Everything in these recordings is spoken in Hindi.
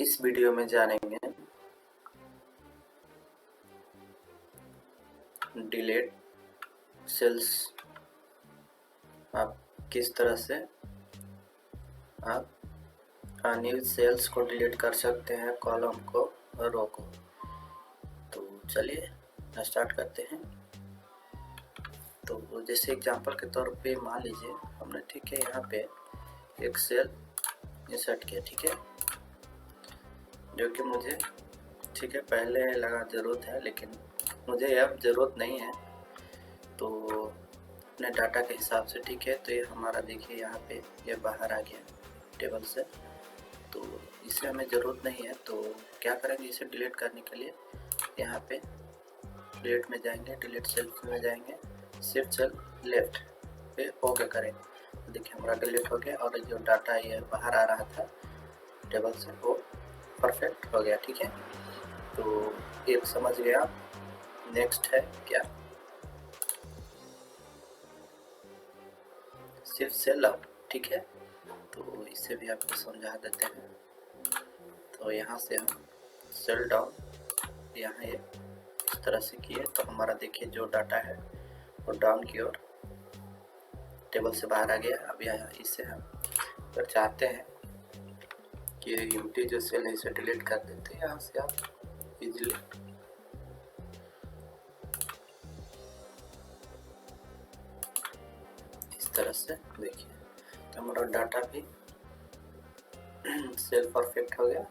इस वीडियो में जानेंगे डिलीट सेल्स। आप किस तरह से आप अनयूज सेल्स को डिलीट कर सकते हैं, कॉलम को और रो को। तो चलिए स्टार्ट करते हैं। तो जैसे एग्जांपल के तौर पे मान लीजिए हमने ठीक है यहाँ पे एक सेल इंसर्ट किया, ठीक है, जो कि मुझे ठीक है पहले लगा ज़रूरत है, लेकिन मुझे अब ज़रूरत नहीं है। तो अपने डाटा के हिसाब से ठीक है, तो ये हमारा देखिए यहाँ पे ये बाहर आ गया टेबल से, तो इसे हमें ज़रूरत नहीं है। तो क्या करेंगे, इसे डिलीट करने के लिए यहाँ पे डिलीट में जाएंगे, डिलीट सेल में जाएंगे, शिफ्ट सेल लेफ्ट पे ओके करेंगे। तो देखिए हमारा डिलीट हो गया और जो डाटा ये बाहर आ रहा था टेबल से वो परफेक्ट हो गया, ठीक है। तो ये समझ गए आप। नेक्स्ट है क्या, शिफ्ट सेल आउट, ठीक है। तो इसे भी आपको समझा देते हैं। तो यहाँ से हम सेल डाउन यहाँ ये इस तरह से किए, तो हमारा देखिए जो डाटा है वो डाउन की ओर टेबल से बाहर आ गया। अब यहाँ इसे हम अगर चाहते हैं कि एम्प्टी जो सेल है इसे डिलीट कर देते हैं, यहाँ से आप इजीली इस तरह से देखिए, तो हमारा डाटा भी सेल परफेक्ट हो गया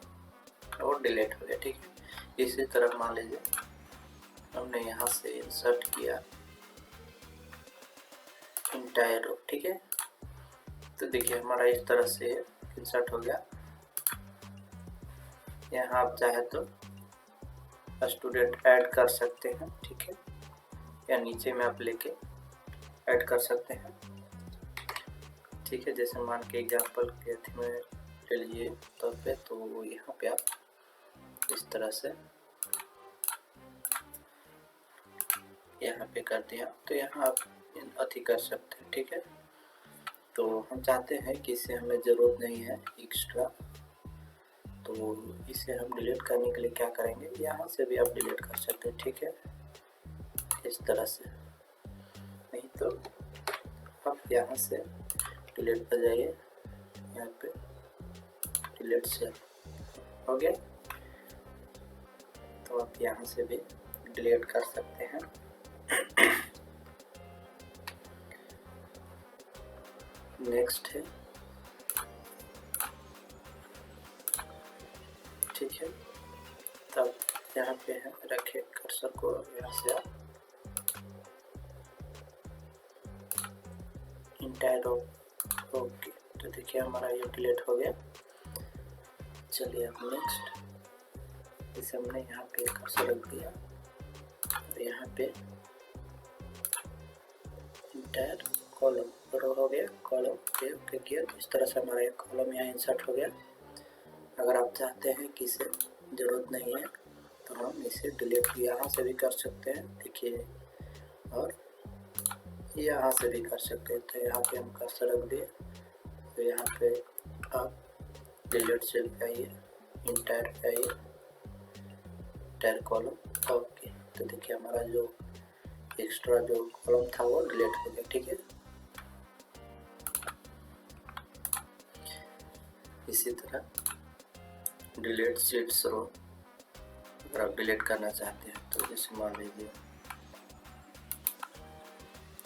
और डिलीट हो गया, ठीक है। इसी तरह मान लीजिए हमने यहाँ से इंसर्ट किया इंटायर रो, ठीक है, तो देखिए हमारा इस तरह से इंसर्ट हो गया। यहाँ आप चाहे तो स्टूडेंट ऐड कर सकते हैं, ठीक है, या नीचे में आप लेके ऐड कर सकते हैं, ठीक है। जैसे मान के एग्जांपल के में ले लिए तौर पे, तो यहाँ पे आप इस तरह से यहाँ पे कर दिया, तो यहाँ आप अति कर सकते हैं, ठीक है। तो हम चाहते हैं कि इसे हमें ज़रूरत नहीं है एक्स्ट्रा, तो इसे हम डिलीट करने के लिए क्या करेंगे, यहाँ से भी आप डिलीट कर सकते हैं, ठीक है, इस तरह से। नहीं तो आप यहाँ से डिलीट पर जाइए, यहाँ पे डिलीट सेल हो गया, तो आप यहाँ से भी डिलीट कर सकते हैं। नेक्स्ट है, ठीक है, तब यहाँ पे है रखे कर्सर को, यहाँ से आप इंटायर ओके, तो देखिए हमारा ये डिलीट हो गया। चलिए अब नेक्स्ट, इसे हमने यहाँ पे कर्सर रख दिया, तो यहाँ पे इंटायर कॉलम रो हो गया, कॉलम पे ओके किया, तो इस तरह से हमारा एक कॉलम यहाँ इंसर्ट हो गया। अगर आप चाहते हैं कि इसे ज़रूरत नहीं है तो हम इसे डिलीट यहाँ से भी कर सकते हैं, देखिए, और यहाँ से भी कर सकते हैं। तो यहाँ पे हम कर्सर रख दिए, तो यहाँ पे आप डिलीट सेल पे आइए, इंटायर पे आइए, इंटायर कॉलम ओके, तो देखिए हमारा जो एक्स्ट्रा जो कॉलम था वो डिलीट हो गया, ठीक है। इसी तरह डिलीट शीट्स रो अगर आप डिलीट करना चाहते हैं, तो जैसे मान लीजिए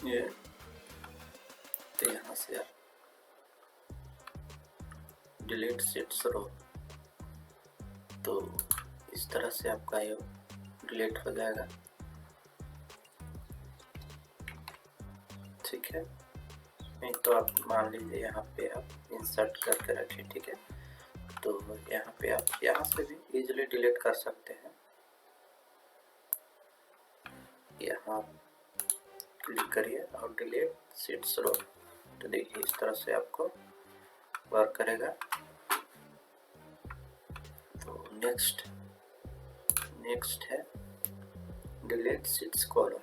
ये, तो यहाँ से आप डिलीट शीट्स रो, तो इस तरह से आपका ये डिलीट हो जाएगा, ठीक है। नहीं तो आप मान लीजिए यहाँ पे आप इंसर्ट करके रखें, ठीक है, तो यहाँ पे आप यहाँ से भी इजीली डिलीट कर सकते हैं। यहाँ क्लिक करिए और डिलीट शीट्स रो, तो देखिए इस तरह से आपको वर्क करेगा। तो नेक्स्ट है delete sheets column,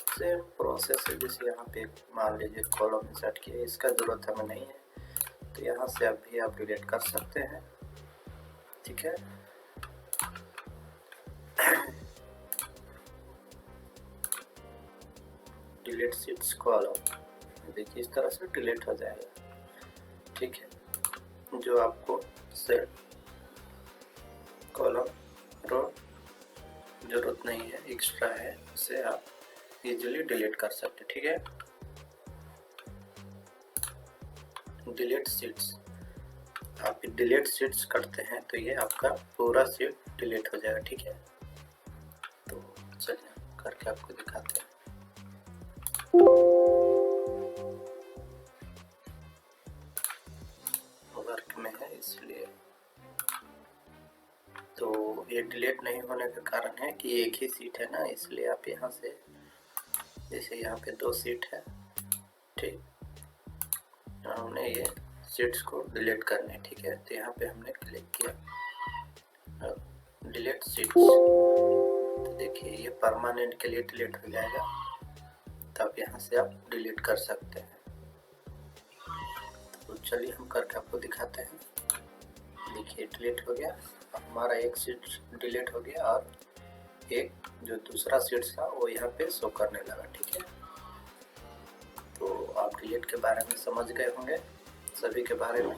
same process है। जैसे यहाँ पे मान लीजिए कॉलम इंसर्ट किया, इसका ज़रूरत हमें नहीं है, तो यहाँ से आप डिलीट कर सकते हैं। ठीक है। डिलीट सीट्स कॉलम, देखिए इस तरह से डिलीट हो जाएगा, ठीक है। जो आपको सेल कॉलम रो जरूरत नहीं है, एक्स्ट्रा है, उसे आप इजीली डिलीट कर सकते, ठीक है। डिलीट सीट्स, आप डिलीट सीट्स करते हैं तो ये आपका पूरा सीट डिलीट हो जाएगा, ठीक है। तो चलिए करके आपको दिखाते हैं। वर्क में है इसलिए, तो ये डिलीट नहीं होने का कारण है कि एक ही सीट है ना, इसलिए आप यहाँ से, जैसे यहाँ पे 2 सीट है, ठीक, हमने ये सीट्स को डिलीट करने, ठीक है। तो यहाँ पे हमने क्लिक किया डिलीट सीट्स, तो देखिए ये परमानेंट के लिए डिलीट हो जाएगा, तो आप यहाँ से आप डिलीट कर सकते हैं। तो चलिए हम करके आपको दिखाते हैं। देखिए डिलीट हो गया, हमारा एक सीट डिलीट हो गया और एक जो दूसरा सीट था वो यहाँ पे शो करने लगा, ठीक है। तो आप डिलीट के बारे में समझ गए होंगे, सभी के बारे में।